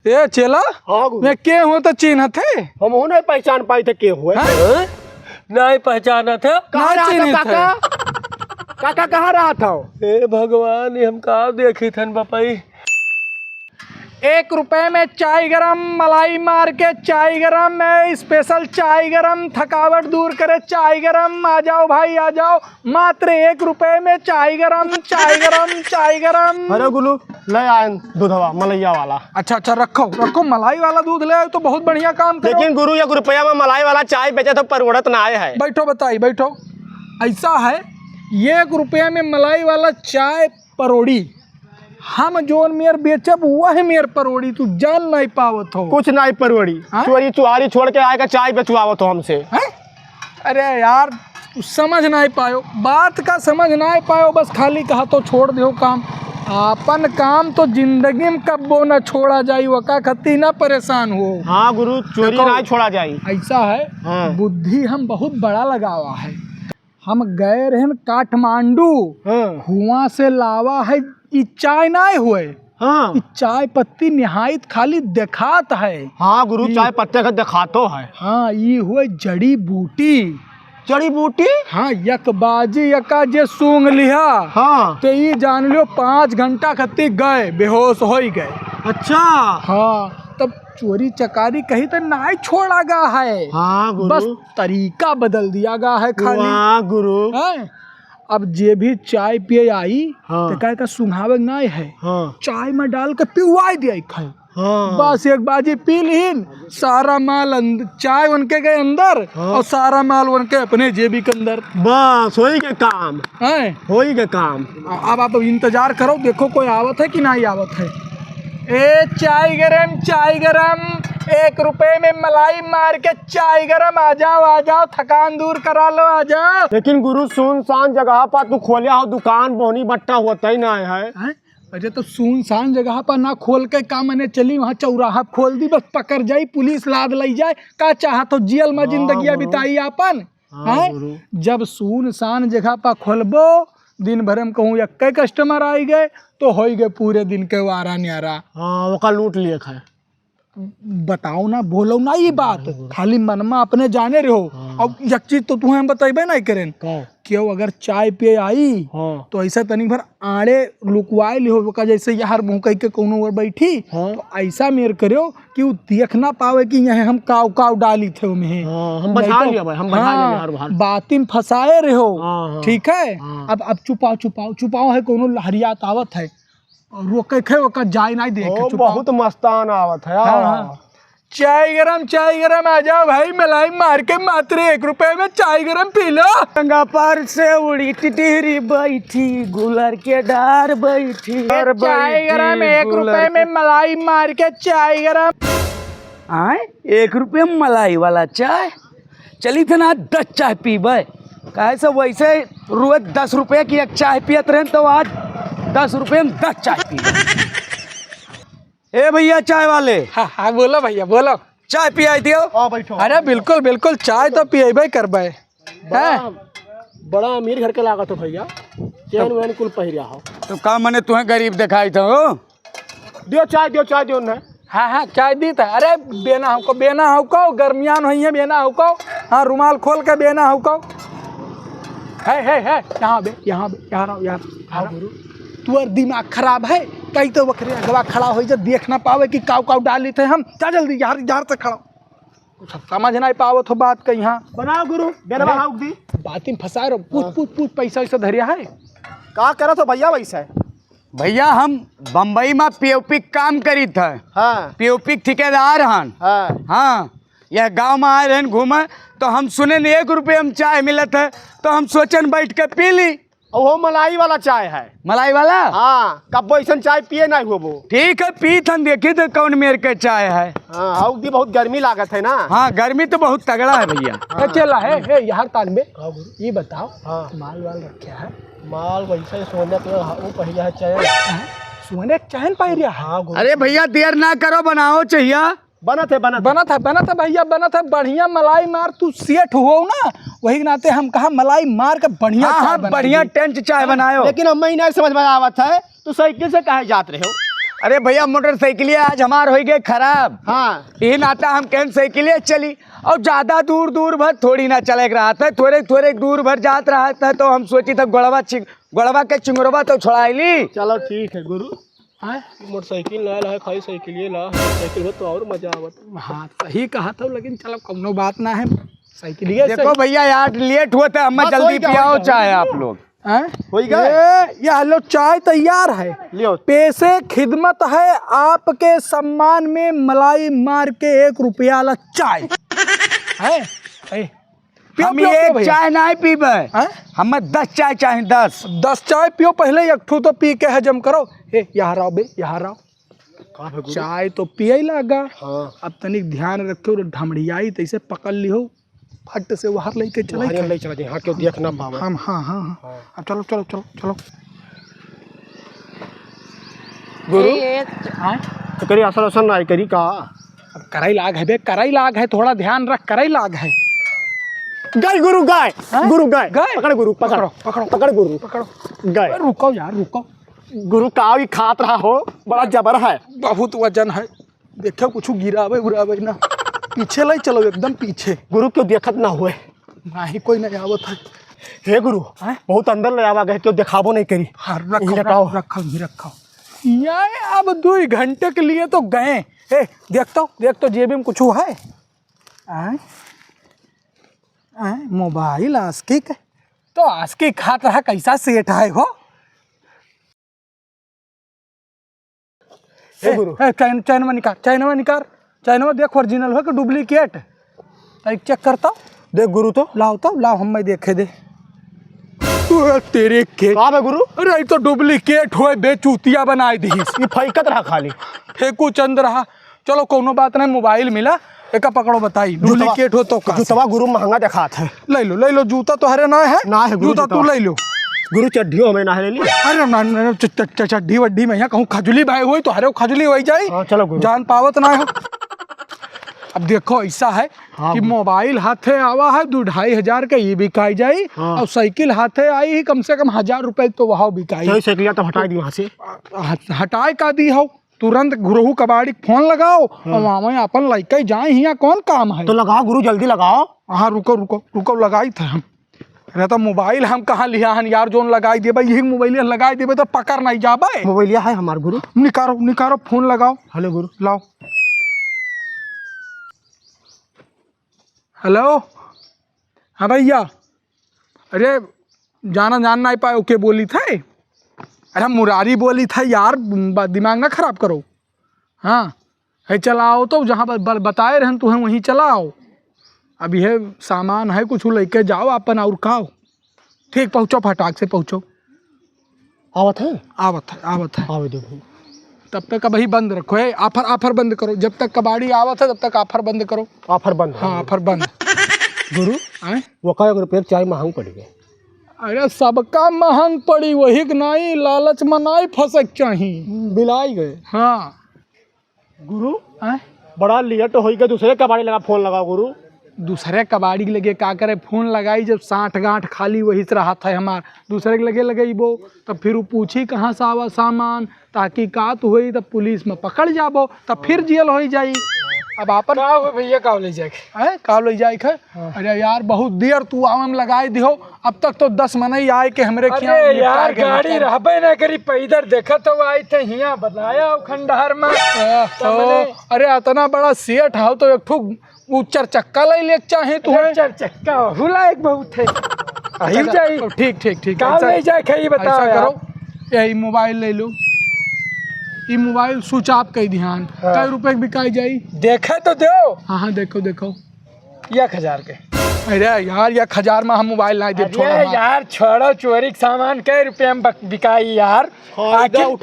ए चेला हाँ मैं के हूँ तो चिन्ह थे हम हो नहीं पहचान पाई थे के हुए नहीं पहचाना था। कहाँ रहा था चिन्हित काका? काका कहाँ रहा था? हे भगवान ये हम कहाँ देखी थन बापाई। 1 रुपए में चाय गरम, मलाई मार के चाय गरम में स्पेशल चाय गरम, थकावट दूर करे चाय गरम। आ जाओ भाई आ जाओ, मात्र 1 रुपए में चाय गरम, चाय गरम, चाय गरम। अरे गुलू ले आए दूधवा मलैया वाला। अच्छा अच्छा रखो रखो, मलाई वाला दूध ले आए तो बहुत बढ़िया काम करो। लेकिन गुरु 1 रुपया में मलाई वाला चाय बेचे तो परवड़त ना आए है। बैठो बताइए बैठो। ऐसा है 1 रुपये में मलाई वाला चाय परोड़ी, हम जोन मेयर बेचब वह मेयर परोड़ी, तू जान नहीं पावत हो। कुछ नहीं परवड़ी, हाँ? चोरी चुहारी छोड़ के आएगा चाय बेचवाओ तो हमसे। हैं? अरे यार तू समझ नहीं पायो, बात का समझ नहीं पायो, बस खाली कहा तो छोड़ दो काम। अपन काम तो जिंदगी में कब्बो न छोड़ा जाई, वका खत्ती ना परेशान हो। हाँ गुरु चोरी देखो, नहीं छोड़ा जाई। ऐसा है हाँ। बुद्धि हम बहुत बड़ा लगावा है। हम गए रहे काठमांडू, हाँ। हुआ से लावा है ई चाय नहीं हुए, हाँ। ई चाय पत्ती निहायत खाली देखात है। हाँ गुरु चाय पत्ते का दिखातो है। हाँ ये हुए जड़ी बूटी। जड़ी बूटी? हाँ यकबाजी यका जे सूंघ लिया हाँ। तो ये जान लियो 5 घंटा खत्ती गए, बेहोश हो ही गए। अच्छा। हाँ तब चोरी चकारी कहीं तो नहीं छोड़ा गा है। हाँ गुरु। बस तरीका बदल दिया गा है खाली। वाह गुरु। हैं? अब जे भी चाय पिए आई हाँ। तो कह का सुंघावे नहीं है, हाँ। चाय में डाल के पिवाई दिया खाए। हाँ। बस एक बाजी पी लीन, सारा माल चाय उनके गए अंदर। हाँ। और सारा माल उनके अपने जेबी के अंदर। बस हो ही के काम, हैं? हो ही के काम। अब आप इंतजार करो, देखो कोई आवत है कि नहीं आवत है। ए चाय गरम, चाय गरम, 1 रुपए में मलाई मार के चाय गरम। आ जाओ थकान दूर करा लो, आ जाओ। लेकिन गुरु सुनसान जगह पर तू खोलिया हो दुकान, बोनी बट्टा होता ही ना है। हैं? अरे तो सुनसान जगह पर ना खोल के का मने चली वहाँ चौराहा खोल दी, बस पकड़ जाई पुलिस लाद लई जाए। का चाहत हो जेल में जिंदगी बिताई अपन। हैं? जब सुनसान जगह पर खोलबो, दिन भर में कहूँ 1 कस्टमर आई गए तो हो गए पूरे दिन के वारा न्यारा। हाँ वो लूट लिए खाए। बताओ ना, बोलो ना ये बात, खाली मन में अपने जाने रहो। अब एक चीज तो तुम्हें बतेबे नहीं करें, क्यों अगर चाय पिए आई तो ऐसा तनी भर आड़े लुकवाए लिहो का, जैसे यार मुँह कह के कोनो और बैठी तो ऐसा मेर करो कि वो देख ना पावे कि यहाँ हम काव काव डाली थे उन्हें। हम बचा लिया भाई, हम बचा लिया हर बार। बातिन फंसाए रहो। हाँ। ठीक है। अब छुपाओ है कोनो लहरियात आवत है, रोके खे ओका जाय नहीं दे के। बहुत मस्तान आवत है। हाँ। चाय गरम आ जाओ भाई, मलाई मार के मात्र 1 रुपए में चाय गरम पी लो। गंगा पार से उड़ी टिटहरी बैठी, गुलर के डार बैठी। चाय गरम 1 रुपए में मलाई मार के चाय गरम। आए 1 रुपये में मलाई वाला चाय, चली थे ना 10 चाय पीबे। काहे से वैसे रोज 10 रुपये की एक चाय पियत रहे तो आज 10 रुपये में 10 चाय पी। ए भैया चाय वाले। हाँ बोलो भैया बोलो। चाय पियाई दियो। बैठो। अरे बिल्कुल बिल्कुल, चाय तो पिएबे करबे। बड़ा अमीर घर के लागत हो भैया, चैन वैन कुल पहिरिया हो। तो का मने तुम्हें गरीब दिखाई था हो? दियो चाय दियो ना। हाँ चाय दी था। अरे बेना हमको गर्मियान हुई है, बेना हमको। हाँ रुमाल खोल के बेना हमको है यहाँ गुरु। तुअर दिमाग खराब है, कई तो बकरे अगवा खड़ा हो जा, देख ना पावे कि काव डाली थे हम। जा जल्दी यार से खड़ा, समझ नहीं पावो तो बात का। यहाँ बनाओ गुरु, बेनवा हाउक दी। बाती में फंसाए रहो, पूछ पैसा वैसा धरिया है का करा तो भैया वैसा? भैया हम बम्बई में पीओपी काम करी थे। हाँ। पीओपी ठेकेदार हन। हाँ। हाँ यह गांव में आए रहन घूमे तो हम सुने 1 रुपये में चाय मिलत है तो हम सोचन बैठ के पी ली। वो मलाई वाला चाय है। मलाई वाला? हाँ कब ऐसा चाय पिए नहीं हो वो। ठीक है पी थन, देखी तो कौन मेर के चाय है। हाँ हाउक दी, बहुत गर्मी लागत है ना। हाँ गर्मी तो बहुत तगड़ा है भैया। हाँ। चला है यार तानबे, ये बताओ। हाँ। माल वाल रखा है? माल वैसे सोने पे वो पहिया है चैन। सोने चैन पहिरिया? हाँ। अरे भैया देर ना करो, बनाओ चाहिए। बना था भैया, बना था बढ़िया मलाई मार। तू सेठ हो ना, वही नाते हम कहा मलाई मार के बढ़िया। हाँ बढ़िया टेंट चाय बनायो। लेकिन हम नहीं समझ में आवत है, तू साइकिल से कहे जात रहे हो? अरे भैया मोटरसाइकिल आज हमार हो गए खराब। हाँ ये नाता हम कहीं साइकिल चली और ज्यादा दूर दूर भर थोड़ी ना चले रहा था, थोड़े थोड़े दूर भर जात रहा था तो हम सोची था गोड़वा के चिंगरवा तो छोड़ाइली। चलो ठीक है गुरु। हाँ मोटरसाइकिल ना है, खाली साइकिल ये ला, साइकिल हो तो और मजा आवत। हाँ सही कहा था, लेकिन चलो कोनो बात ना है, साइकिल देखो भैया यार लेट हुआ था, हमें जल्दी पियाओ चाहे आप लोग। हो गया ये लो चाय तैयार है, लियो। पैसे खिदमत है आपके सम्मान में, मलाई मार के 1 रुपया ला चाय है। हम एक चाय नहीं पीबे, हमें 10 चाय चाहिए, 10 चाय पियो, पहले एक ठो तो पी के हजम करो। यहाँ रहो बे, यहाँ रहो, चाय तो पिए लगा। हाँ। अब तनिक ध्यान रखो, ढमड़ियाई तैसे पकड़ लियो, फट से बाहर लेके चले चले हाँ क्यों देख ना पावे। हम हाँ अब चलो चलो चलो चलो गुरु तो करी असर असर ना करी का। अब कराई लाग है बे, कराई लाग है, थोड़ा ध्यान रख, कराई लाग है। गाय गुरु गाय, गुरु गाय गाय पकड़ गुरु, पकड़ो पकड़ो पकड़ गुरु, पकड़ो। गाय रुको यार रुको, गुरु का भी खात रहा हो, बड़ा जबर है, बहुत वजन है, देखो कुछ गिरावे उरावे ना, पीछे ले चलो, एकदम पीछे। गुरु क्यों देखत ना हुए, ना ही कोई नहीं आवत है। हे गुरु बहुत अंदर ले आवा गए, क्यों दिखाबो नहीं करी। हाँ रखो रखो भी रखो यार, अब 2 घंटे के लिए तो गए। देखता हूँ, देख तो जेब में कुछ है। मोबाइल आस्की के तो आस्की खात रहा, कैसा सेठ है हो। गुरु चैनवा निकाल, चैनवा निकाल, चैनवा देख ओरिजिनल हो कि डुप्लीकेट, चेक करता। देख गुरु तो लाओ तो लाओ, हम मैं देखे दे। तेरे के कहाँ है गुरु? अरे तो डुप्लीकेट हो, बेचूतिया बनाए दी, ये फैकत रहा खाली, फेंकू चंद रहा। चलो कोनो बात नहीं, मोबाइल मिला, एक पकड़ो, बताई डुप्लीकेट हो तो जूतवा गुरु महंगा दिखात है। ले लो, जूता तो हरे ना है, ना है गुरु, जूता तू ले लो। गुरु चड्ढियों हमें ना ले ली। अरे ना चड्ढी वड्डी में यहाँ कहूँ खजुली भाई हुई तो हरे खजुली हो जाए। हाँ, चलो गुरु। जान पावत ना हो। अब देखो ऐसा है कि मोबाइल हाथे आवा है 2-2.5 हजार का, ये बिकाई जाए। और साइकिल हाथे आई ही कम से कम 1000 रुपए तो वहाँ बिकाई। साइकिल तो हटा दी वहाँ से, हटाए का दी हो, तुरंत गुरहू कबाड़ी फोन लगाओ और वहाँ अपन लइके जाए, यहाँ कौन काम है। तो लगाओ गुरु, जल्दी लगाओ। हाँ रुको लगाई थे हम। अरे तो मोबाइल हम कहाँ लिया हन यार, जोन लगाई देबे, यही मोबाइल लगाई देबे तो पकड़ नहीं जाबे। मोबाइल है हमार गुरु, निकारो फोन लगाओ। हेलो गुरु, लाओ। हेलो हाँ भैया, अरे जान नहीं पाए, ओके बोली थे। अरे मुरारी बोली था यार, दिमाग ना खराब करो। हाँ है, चलाओ तो जहाँ बताए रहन तुम्हें वहीं चलाओ। अब यह सामान है, कुछ लेके जाओ अपन और खाओ। ठीक, पहुँचो, फटाक से पहुँचो। आवत है आवे देखो। तब तक अब ही बंद रखो है, ऑफर बंद करो, जब तक कबाड़ी आवत है तब तक ऑफर बंद करो। ऑफर बंद? हाँ ऑफर बंद। गुरु वो का 1 रुपये चाय महंग पड़ गए। अरे सबका महंग पड़ी, वही के नहीं, लालच में नहीं फंसक चाहिए, बिलाई गए। हाँ गुरु बड़ा लेट हो गया, दूसरे कबाड़ी लगा फोन लगाओ गुरु। दूसरे कबाड़ी के लगे का करे, फोन लगाई जब 60 गांठ खाली वही से रहा था हमार, दूसरे के लगे लगेबो तब फिर वो पूछी कहाँ से आवा सामान, तहकीकात हुई तब पुलिस में पकड़ जाबो, तब फिर जेल हो जाई। अब आपन भैया का ले जाए का ले जाए। अरे यार बहुत देर तू आम लगाए दिहो, अब तक तो 10 मने आए के हमरे यार गाड़ी रहबे ना करी, पैदर देखा तो आई थे हिया बताया खंडहर में। अरे इतना बड़ा सेठ हो तो एक ठो वो 4 चक्का ले चाहे तू। 4 चक्का हुला एक बहुत है। ठीक काम ले जाए खई बताओ करो। यही मोबाइल ले लो, ये मोबाइल स्विच ऑफ कर ध्यान। कई रुपए की बिकाई जाई, देखा तो दो। हाँ देखो 1000 के। अरे यार 1000 में हम मोबाइल नहीं दे। यार छोड़ो, चोरी के सामान कई रुपये में बिकाई यार। देखो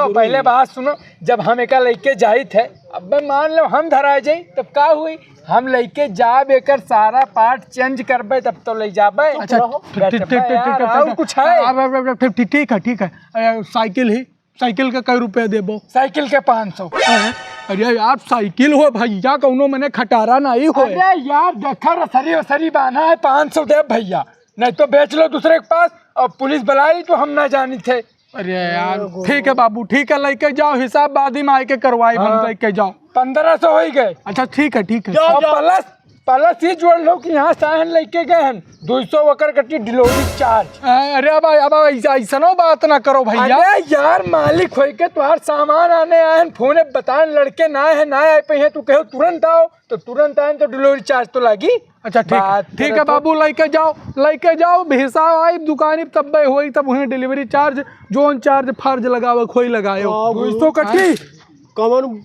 पहले बात सुनो, जब हम एक लेके जाई थे, अब मान लो हम धरा जाई तब का हुई, हम लेके जाब एकर सारा पार्ट चेंज करबे तब तो ले जाबे। अच्छा कुछ है? ठीक है। साइकिल का कई रुपया देबो? साइकिल के 500। अरे यार साइकिल हो भैया, कौनो मैंने खटारा नहीं हो। अरे यार देखो रसरी बांधा है, 500 दे भैया, नहीं तो बेच लो दूसरे के पास और पुलिस बुलाई तो हम ना जानी थे। अरे यार ठीक है बाबू, ठीक है, लेके जाओ, हिसाब बाद ही में आके करवाई बन, लेके जाओ। 1500 हो गए। अच्छा ठीक है, ठीक है। और प्लस ये जोड़ लो कि यहाँ साहन लेके गए हैं 200 वकर कटी डिलीवरी चार्ज। अरे अब ऐसा बात ना करो भैया। अरे यार मालिक हो के तुम्हार सामान आने आए हैं, फोन बताए लड़के ना है ना आए पे हैं, तू कहो तुरंत आओ तो तुरंत आए तो डिलीवरी चार्ज तो लगी। अच्छा ठीक है बाबू, लेके जाओ, हिसाब आई दुकानी तब हुई, तब वहीं डिलीवरी चार्ज जोन चार्ज फर्ज लगावे खोई लगायो 200 कटी। कमन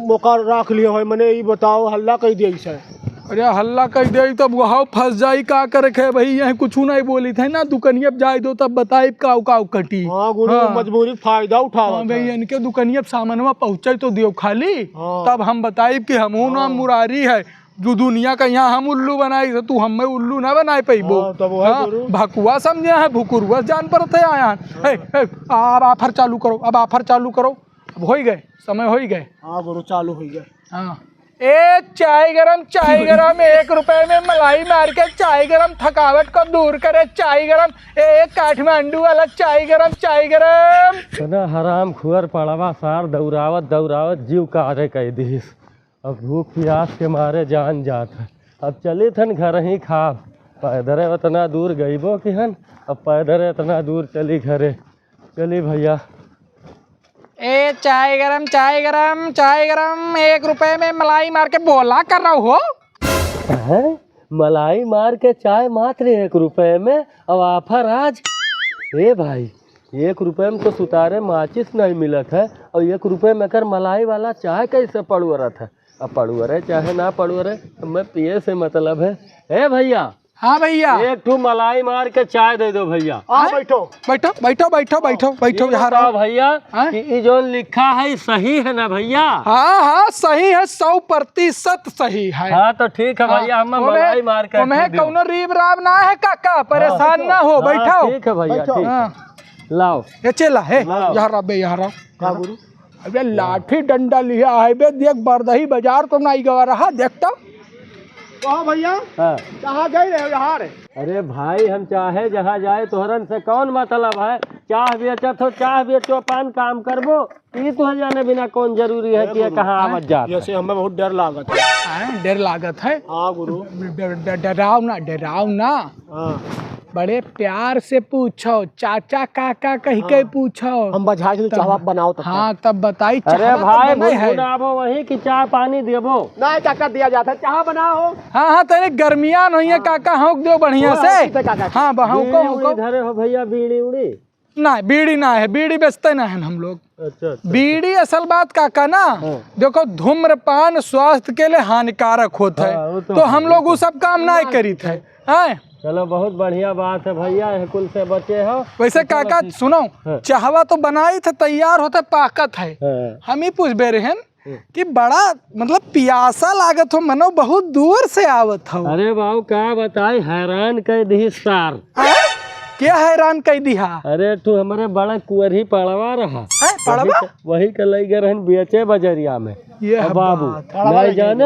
मौका रख लियो है, मैंने ये बताओ हल्ला कह दिया इसे। अरे हल्ला कह दे तब वहाँ फंस जाई, का करे खे भाई, यहाँ कुछ नहीं बोली थे ना, दुकनिया जाए दो तब बताई का कटी। हाँ गुरु, मजबूरी फायदा उठाओ। हाँ भाई, इनके दुकनिया सामानवा पहुँचे तो दियो खाली, तब हम बताई कि हमू ना मुरारी है जो दुनिया का, यहाँ हम उल्लू बनाई तू हमें उल्लू ना बनाए पैबो। भकुआ समझे है, भुकुरुआ जान पर थे आया। अब ऑफर चालू करो, अब हो गए, समय हो गए। हाँ गुरु, चालू हो गया। हाँ, ए चाय गरम 1 रुपए में मलाई मार के चाय गरम थकावट को दूर करे, चाय गरम, एक काठमांडू वाला चाय गरम। तना हराम खुअर पड़वा सार दौरावत जीव कारे कह दीस। अब भूख प्यास के मारे जान जात है। अब चली थन घर ही खा, पैदरे इतना दूर गईबो कि हन, अब पैदरे इतना दूर चली घरे। चली भैया। ए चाय गरम 1 रुपए में मलाई मार के बोला कर रहा हो। है मलाई मार के चाय मात्र 1 रुपए में, अब ऑफर आज। ए भाई 1 रुपए में तो सुतारे माचिस नहीं मिलत है, और 1 रुपए में कर मलाई वाला चाय कैसे पड़ुअरत है। अब पड़ुअरे चाहे ना पड़ुअरे, मैं पिए से मतलब है। ए भैया। हाँ भैया, 1 ठू मलाई मार के चाय दे दो भैया। बैठो यार भैया कि जो लिखा है सही है ना भैया? हाँ सही है, 100% सही है। हाँ तो ठीक है भैया, हम मलाई मार के कौनो रीब राब ना है काका, परेशान ना हो, बैठो। ठीक है भैया, ठीक। लाओ ये चला है यहाँ गुरु। अबे लाठी डंडा लिया है बे, देख बरदही बाजार तो नहीं गवा रहा, देखता भैया। कहाँ गए रहे यहाँ रे? अरे भाई हम चाहे जहाँ जाए तोहरन से कौन मतलब है। चाह बेचत हो, चाह बेचो, पान काम करबो, ये तो जाने बिना कौन जरूरी है कि कहाँ आवत जात। जैसे हमें बहुत डर लागत है। डर लागत है? हाँ गुरु। डराव ना। बड़े प्यार से पूछो, चाचा काका कह के पूछो। हम बजाय से चाह बनाओ तो। हाँ तब बताई। अरे भाई बुलाबो वही कि चाय पानी देबो। नहीं काका दिया जाता है, चाह बनाओ। हाँ तेरे गर्मियां नहीं है काका, हाँक दो बढ़िया से। हाँ बहु धरे हो भैया बीड़ी उड़ी? ना बीड़ी ना है, बीड़ी बेचते ना है हम लोग। अच्छा। बीड़ी असल बात काका ना, देखो धूम्रपान स्वास्थ्य के लिए हानिकारक होता है, तो हम लोग वो सब काम नहीं करी थे। चलो बहुत बढ़िया बात है भैया, कुल से बचे हो। वैसे काका सुनो, चाहवा तो बनाई थे, तैयार होते पाकत है। हम ही पूछ बे रहे कि बड़ा मतलब पियासा लागत हो, मनो बहुत दूर से आवत हो। अरे बाबू क्या बताई, हैरान कर दी सार। क्या हैरान कर दिया? अरे तू हमारे बड़ा कुंवर ही पड़वा रहा, पड़वा वही के लई गए रहन बेचे बजरिया में। ये बाबू नहीं जाने,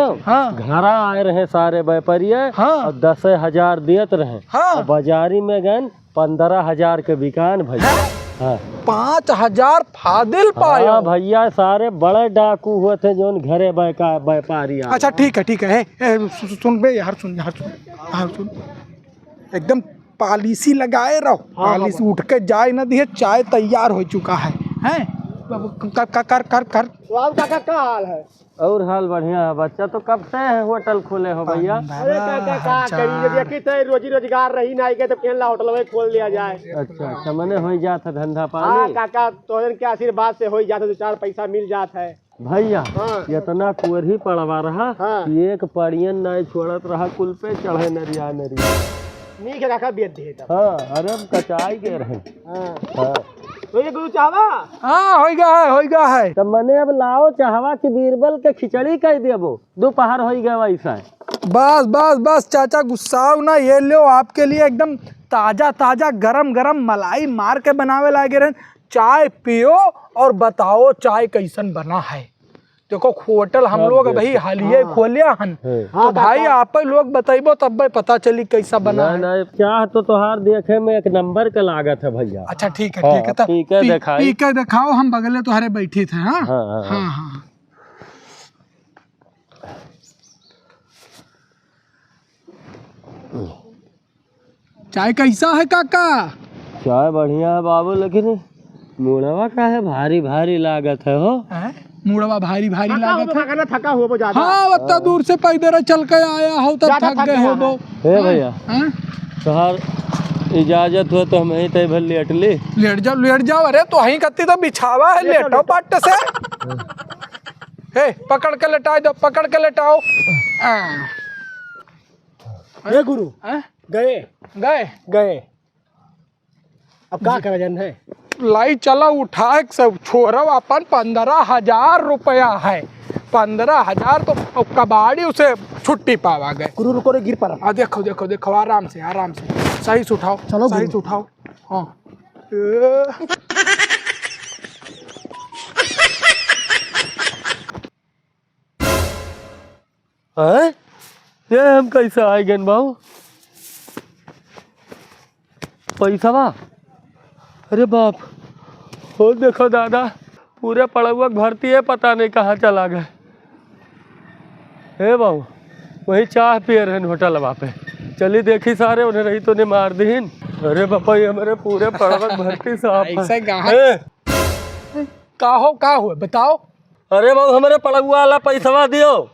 घरा आए रहे सारे व्यापारिया, और 10,000 देत रहे। बाजारी में गए 15,000 के बिकान भैया। 5,000 फादिल पाया भैया, सारे बड़े डाकू हुए थे जो घरे व्यापारी। अच्छा ठीक है, सुन बे यार, सुन एकदम पॉलिसी लगाए रहो, पॉलिसी उठ के जाए ना दिए, चाय तैयार हो चुका है। कर काका का हाल है? और हाल बढ़िया है बच्चा, तो कब से है होटल खोले हो भैया? अरे काका करिए, रोजी रोजगार रही नहीं गए तो केला होटल में खोल लिया जाए। अच्छा मने हो जाता धंधा पानी। हाँ काका, तो के आशीर्वाद से हो जाता, 2-4 पैसा मिल जाता है भैया। इतना कुंवर ही पड़वा रहा, एक पड़ियन नहीं छोड़त रहा, कुल पे चढ़े नरिया। नीक है काका, बेच दे। हाँ अरे कचाई के रहे। तो ये गुरु चाहवा? हाँ हो गया है। तब मने अब लाओ चाहवा की बीरबल के खिचड़ी कह देबो, दोपहर हो गया वैसा। बस चाचा गुस्साओ ना, ये लो आपके लिए एकदम ताजा गरम मलाई मार के बनावे लागे रहे। चाय पियो और बताओ चाय कैसन बना है। देखो होटल हम लोग भाई हालिये खोलिया हन, तो भाई आप लोग बताइबो तब पता चली कैसा बना है। नहीं क्या तो तोहार देखे में एक नंबर के लागत है भैया। अच्छा ठीक है ठीक है, तो ठीक है दिखाई। ठीक है दिखाओ, हम बगले तुम्हारे बैठे थे। हाँ हाँ, हाँ, हाँ हाँ। चाय कैसा है काका? चाय बढ़िया है बाबू, लेकिन मुड़वा का है भारी भारी लागत है हो। मुड़वा भारी भारी लागत है। थका हुआ वो ज्यादा। हाँ उतना दूर से पैदल चल के आया हो तब थक गए हो वो। हे भैया हाँ? तोहार इजाजत हो तो हम यहीं तय भर लेट ली। लेट जाओ। अरे तो वहीं कत्ती तो बिछावा है, लेटो पट्ट से। हे पकड़ के लेटाओ, दो पकड़ के लेटाओ। अरे गुरु गए गए गए, अब क्या करा जान है? लाई चला उठा सब छोरा अपन 15,000 रुपया है। 15,000 तो कबाड़ी उसे छुट्टी पावा गए। गुरु रुको रे, गिर पड़ा। देखो देखो देखो, आराम से सही से उठाओ, चलो सही से उठाओ। हाँ हैं? ये हम कैसे आए गए बाबू? पैसा बा? अरे बाप, हो देखो दादा, पूरे पड़ुआ भर्ती है, पता नहीं कहाँ चला गए। हे बाबू, वही चाय पिए रहे होटल वहाँ पे, चली देखी सारे उन्हें रही तो नहीं मार दीन। अरे बापा ये हमारे पूरे पड़ुआ भर्ती साफ ऐसे का हो बताओ। अरे बाबू हमारे पड़ुआ वाला पैसा दियो।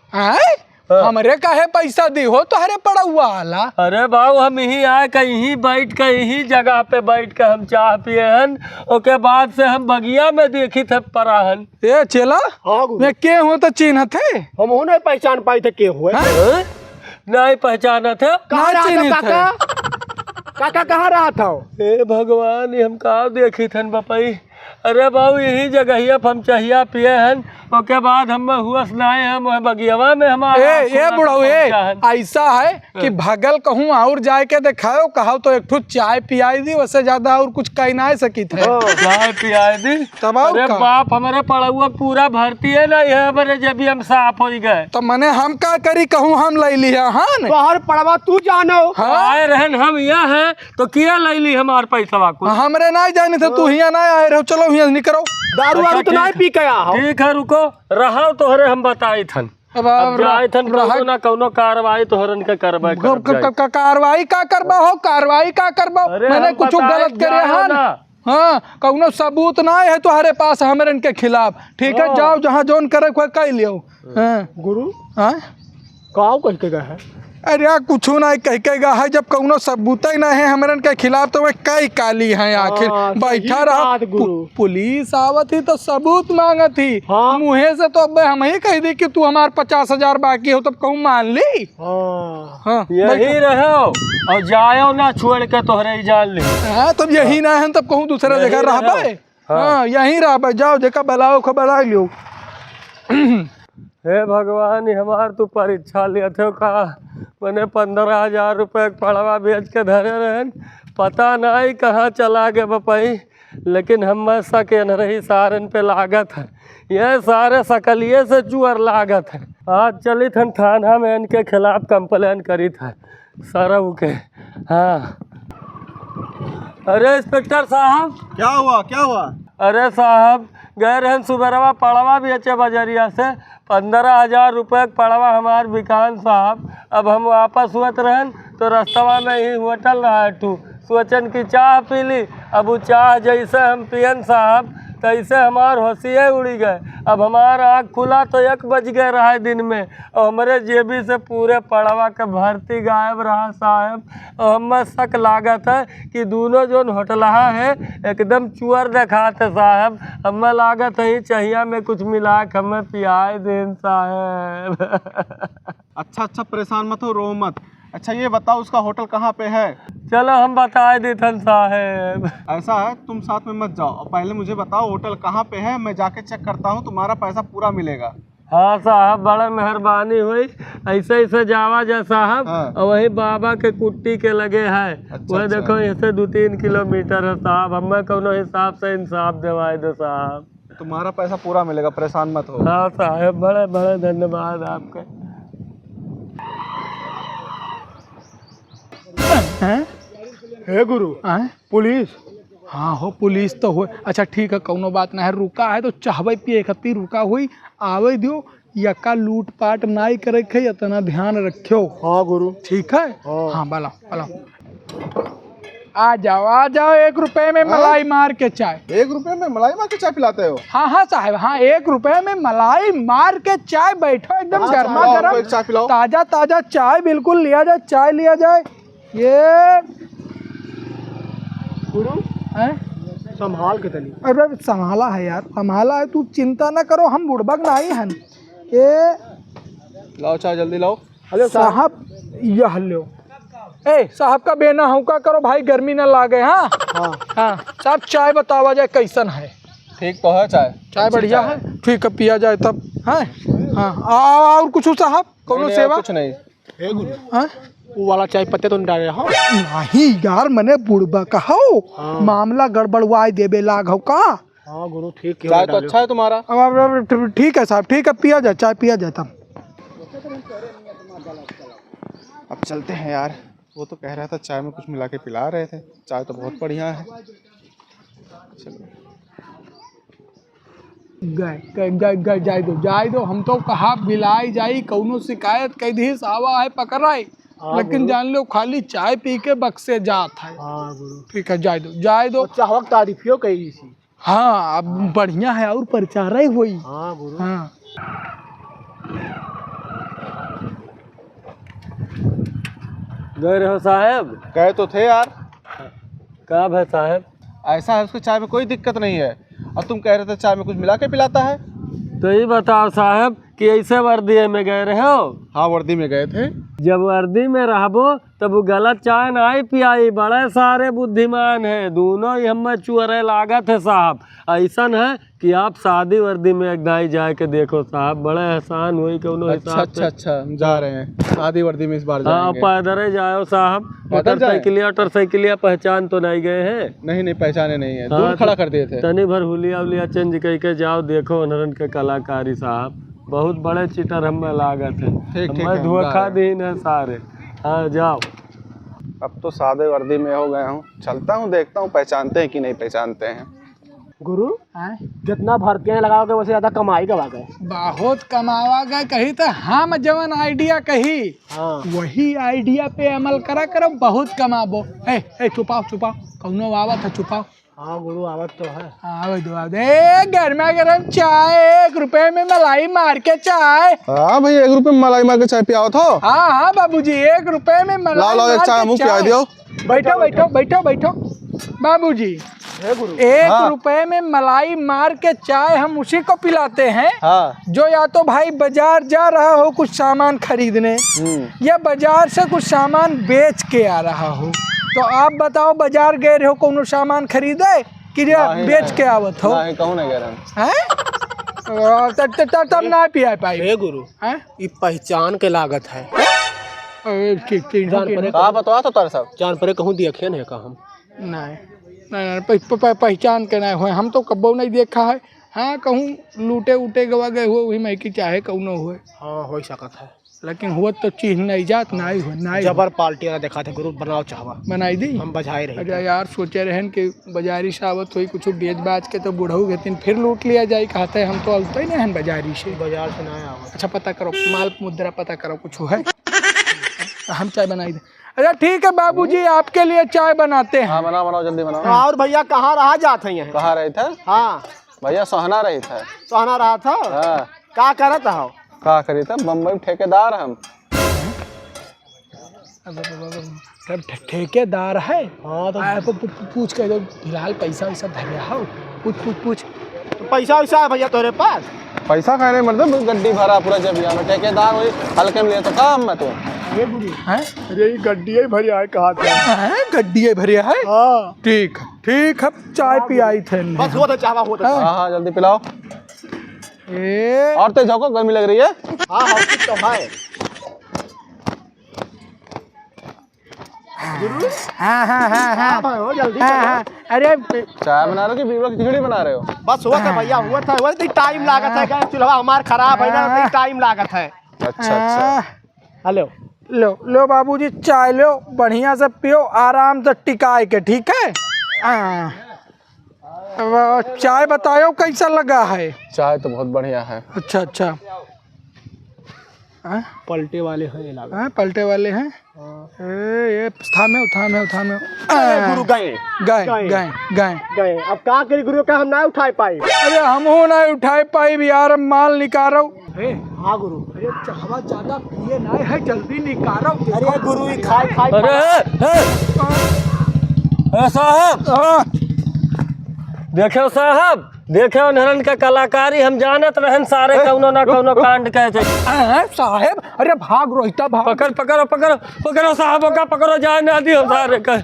हमरे काहे पैसा दी हो तो हरे पड़ा हुआ आला। अरे बाबू हम यहीं आए कहीं बैठ के यहीं जगह पे बैठ के हम चाय पिए हन, ओके बाद से हम बगिया में देखी थे पराहन। ये चला हाँ गुरु, मैं के हो तो चिन्ह थे हम हो नहीं पहचान पाए थे के हुए। नहीं पहचाना थे। कहाँ रहा था काका? काका कहाँ रहा था? हे भगवान, हम कहाँ देखी थन बपई। अरे बाबू यही जगह हम चाहिए पिए हन, ओके बाद हम हुआ सुनाए हम बगियावा में हमारे। ये बुढ़ऊ ऐसा है कि भगल कहूँ और जाए के दिखाओ, कहो तो एक ठो चाय पियाई दी, वैसे ज्यादा और कुछ कह ना सकी थे। चाय पियाई दी तब अरे बाप, हमारे पड़ुआ पूरा भर्ती है ना, ये हमारे जब भी हम साफ हो गए तो मने हम का करी कहूँ हम ले लिया। हाँ बाहर पड़वा तू जानो। आए रहन हम यहाँ है तो किया ले ली हमारे पैसा को? हमरे नहीं जाने थे, तू यहाँ ना आए रहो, चलो यहाँ निकलो। दारू वारू तो नहीं पी के आओ। ठीक है रुको, रहा तोहरे हम बताई थन। अब जाए थन कौनो ना कौनो कार्रवाई तोहरन के करबा कार्रवाई का करबा हो, कार्रवाई का करबा? मैंने कुछ गलत करे हाँ ना? हाँ कौनो सबूत ना है तुम्हारे पास हमरन के खिलाफ। ठीक है जाओ, जहाँ जोन करे कोई कह लियो। गुरु हाँ काऊ कह के गए है? अरे कुछ नहीं कह के गा है, जब कौनो सबूत ही नहीं है हमरन के खिलाफ तो मैं कई काली है आखिर बैठा रहा। पुलिस आवत ही तो सबूत मांगत ही। हाँ। मुँहे से तो अब हम ही कह दी कि तू हमार 50,000 बाकी हो, तब कहूँ मान ली। हाँ यही रहो और जायो ना छोड़ के तोहरे ही जान ली। हाँ तब यही ना है तब कहूँ दूसरा जगह रह पाए। हाँ यही रह पाए, जाओ जगह बलाओ खबर लियो। हे भगवान, हमार तू परीक्षा लिया थे का मैंने 15,000 रुपये पड़वा बेच के धरे रहन, पता नहीं कहाँ चला गए बपाई। लेकिन हम सके न रही सारन पे लागत है, यह सारे सकलिए से चुअर लागत है। आज चली थन थाना में इनके खिलाफ कंप्लेन करी था सरऊ के। हाँ अरे इंस्पेक्टर साहब, क्या हुआ? अरे साहब गए रहन सुबेरवा पड़वा बेचे बजरिया से, 15,000 रुपये पड़वा हमार बिकान साहब। अब हम वापस हुआ रहन तो रास्तवा में ही होटल रहा टू, सोचन की चाह पी ली। अब वो चाह जैसे हम पियन साहब तैसे हमार होशिये उड़ी गए। अब हमारा आँख खुला तो 1 बज गए रहा दिन में, और हमारे जेबी से पूरे पड़वा का भर्ती गायब रहा साहब। और हमें शक लागत है कि दोनों जो होटलहा है एकदम चुअर दिखाते साहब। हमें लागत है चाहिए में कुछ मिला के हमें पियाए दिन साहब। अच्छा परेशान मत हो, रो मत। अच्छा ये बताओ उसका होटल कहाँ पे है? चलो हम बता देथन साहब। ऐसा है तुम साथ में मत जाओ, पहले मुझे बताओ होटल कहाँ पे है, मैं जाके चेक करता हूँ, तुम्हारा पैसा पूरा मिलेगा। हाँ साहब बड़ा मेहरबानी हुई, ऐसे जावा जा साहब। हाँ। और वही बाबा के कुट्टी के लगे है। अच्छा, वह देखो यहाँ से 2-3 किलोमीटर है साहब। हमें कोनो हिसाब से इंसाफ दिवाए दो साहब। तुम्हारा पैसा पूरा मिलेगा, परेशान मत हो। हाँ साहब, बड़े बड़े धन्यवाद आपका। हैं? हे गुरु, हैं? पुलिस। हाँ हो पुलिस तो हो। अच्छा ठीक है, कौनो बात ना है। रुका है तो चाहबे पिए खातिर रुका हुई आवे दियो। यक्का लूट पाट नाई करे खे, इतना ध्यान रखियो। हाँ गुरु। ठीक है। हाँ। हाँ बलाओ बलाओ। आ जाओ 1 रुपए में मलाई मार के चाय। 1 रुपए में मलाई मार के चाय पिलाते हो? हाँ हाँ साहब, हाँ 1 रुपए में मलाई मार के चाय। बैठो एकदम हाँ, गर्मा साहब, गर्म हमको एक चाय पिलाओ। ताजा ताजा चाय बिल्कुल लिया जाए, चाय लिया जाए। ये गुरु हैं? संभाल के तली। अरे संभाला है यार, संभाला है, तू चिंता ना करो, हम बुड़बक नहीं हन। ये लाओ चाय, जल्दी लाओ। हेलो साहब, यह लो। ए साहब का बेना हुक्का करो भाई, गर्मी ना लागे। हाँ हाँ हाँ साहब, चाय बतावा जाए कैसन है। ठीक तो है चाय? चाय बढ़िया है, ठीक है, पिया जाए तब। हाँ हाँ, और कुछ साहब, कोनो सेवा? कुछ नहीं। हे गुरु, हाँ वो वाला चाय पत्ते तो नहीं डाले? हाँ नहीं यार, मने बुड़बा कहो, मामला गड़बड़वाई देबे लाग हो का। हाँ गुरु, ठीक है। चाय तो अच्छा है तुम्हारा। अब ठीक है साहब, ठीक है, पिया जाए, चाय पिया जाए तब। अब चलते हैं यार। वो तो कह रहा था चाय में कुछ मिला के पिला रहे थे, चाय तो बहुत बढ़िया है। चलो गए जाए दो। हम तो कहा बिलाई जाई, कौनो शिकायत कह दी आवा है पकड़ाई, लेकिन जान लो खाली चाय पी के बक्से जात है। हाँ गुरु, ठीक है, जाए दो। चाहवक तारीफियो कही सी। हाँ अब बढ़िया है, और प्रचार ही हुई। हाँ गुरु। हाँ गए रहो साहब? गए तो थे यार। कब है साहब? ऐसा है उसकी चाय में कोई दिक्कत नहीं है, और तुम कह रहे थे चाय में कुछ मिला के पिलाता है। तो ये बताओ साहब कि ऐसे वर्दी में गए रहे हो? हाँ वर्दी में गए थे। जब वर्दी में रहबो तब वो गलत चाय नहीं पियाई। बड़े सारे बुद्धिमान है, दोनों ही हमें चुअरे लागत है साहब। ऐसा है कि आप शादी वर्दी में एक दाई जाए के देखो साहब, बड़े एहसान हुई कौनो हिसाब से। अच्छा हम जा रहे हैं शादी वर्दी में इस बार हाँ जाएंगे। पैदल ही जाओ साहब। मोटरसाइकिलिया पहचान तो नहीं गए हैं? नहीं पहचाने नहीं है, हाँ, दूर खड़ा कर दिए थे। तनी भर हुलिया उलिया चेंज करके जाओ, देखो नरन के कलाकारी साहब, बहुत बड़े चीटर हमें लागत है। ठीक हमें है, धोखा दीन है सारे। हाँ जाओ। अब तो सादे वर्दी में हो गया हूँ, चलता हूँ, देखता हूँ पहचानते हैं कि नहीं पहचानते हैं। गुरु, जितना भर्तियाँ लगाओगे वैसे ज्यादा कमाई गवा गए। बहुत कमावा गए कही तो हम जवन आइडिया कही, हाँ वही आइडिया पे अमल करा करो, बहुत कमाबो। ए छुपाओ कौनो आवत है, छुपाओ। हाँ गुरु, आवत तो है। हाँ दे गर्मा गर्म चाय, 1 रुपए में मलाई मार के चाय। हाँ भाई 1 रुपए में मलाई मार के चाय पियाओ थो। हाँ बाबूजी, 1 रुपए में मलाई लाओ एक मार चाय के मुँह पिया दियो। बैठो बाबूजी। 1 रुपए में मलाई मार के चाय हम उसी को पिलाते हैं। हाँ जो या तो भाई बाजार जा रहा हो कुछ सामान खरीदने, या बाजार से कुछ सामान बेच के आ रहा हो। तो आप बताओ, बाजार गए रहे हो कोनो सामान खरीदे कि बेच के आवत हो? नहीं कहूँ नहीं कह रहा हैं? तब ना पिया पाई। हे गुरु, हैं? ये पहचान के लागत है। कहा बताओ तो तार साहब। जान परे कहूँ दिखे नहीं का हम? नहीं पहचान के नहीं हुए, हम तो कब्बो नहीं देखा है। हाँ कहूँ लूटे उटे गवा गए हुए, वही मैं की चाहे कहूँ हुए। हाँ हो सकत है, लेकिन हुआ तो चीज नहीं जात, नहीं हुआ। जबर पार्टी वाला देखा थे गुरु, बनाओ चाहवा बनाई दी हम बजाए रहे। अरे यार सोचे रहन कि बाजारी सावत हुई कुछ बेच बाज के तो बुढ़ऊ घेतिन फिर लूट लिया जाए। कहते हैं हम तो अलते ही नहीं हैं बाजारी से। बाजार से ना आवा। अच्छा पता करो, माल मुद्रा पता करो कुछ है। हम चाय बनाई दे। अच्छा ठीक है बाबूजी, आपके लिए चाय बनाते हैं। हाँ बनाओ जल्दी बनाओ। और भैया कहाँ रहा जाते हैं? कहाँ रहे थे? हाँ भैया सोहना रही था। सोहना रहा था। हाँ क्या करत हो? कहा करी था, बम्बई में ठेकेदार हम। ठेकेदार है? हाँ तो पूछ के फिलहाल पैसा वैसा धरे हो, पूछ। तो पैसा वैसा है भैया तुम्हारे पास? पैसा कह रहे मतलब गड्डी भरा पूरा जब में ठेकेदार हुई हल्के में लिए तो काम मैं तो। हैं? अरे ये गड्डी ही भरिया है, कहा था। गड्डी भरे है? हाँ ठीक है, चाय पियाई थे। बस हुआ था चाहवा होता। हाँ जल्दी पिलाओ। ए और तेज को गर्मी लग रही है। हाँ कुछ तो है। गुरु हाँ हाँ हाँ हाँ भाई हो जल्दी हाँ चलो। हाँ अरे चाय बना रहे हो कि बीबा की खिचड़ी बना रहे हो? बस हुआ था भैया हुआ था टाइम लागत है क्या चूल्हा हमार खराब है ना टाइम लागत है। अच्छा अच्छा। हेलो लो लो बाबूजी चाय लो बढ़िया से पियो आराम से टिकाए के ठीक है। हाँ अब चाय बताओ कैसा लगा है? चाय तो बहुत बढ़िया है। अच्छा अच्छा हाँ पलटे वाले हैं ये लागत। हाँ, पलटे वाले हैं। ये थामे गुरु गए गए गए गए गए अब क्या करी गुरु का हम ना उठा पाए। अरे हम हो ना उठाए पाई भी यार माल निकालो। हाँ गुरु अरे चाहवा ज्यादा पिए ना है जल्दी निकालो। अरे गुरु ही खाए खाए अरे साहब देखो साहब देखो नरन का कलाकारी हम जानत रहन सारे कौनो ना कौनो कांड कहे थे। साहेब अरे भाग रोहिता भाग। पकड़ो साहब का पकड़ो जाए ना दियो सारे का।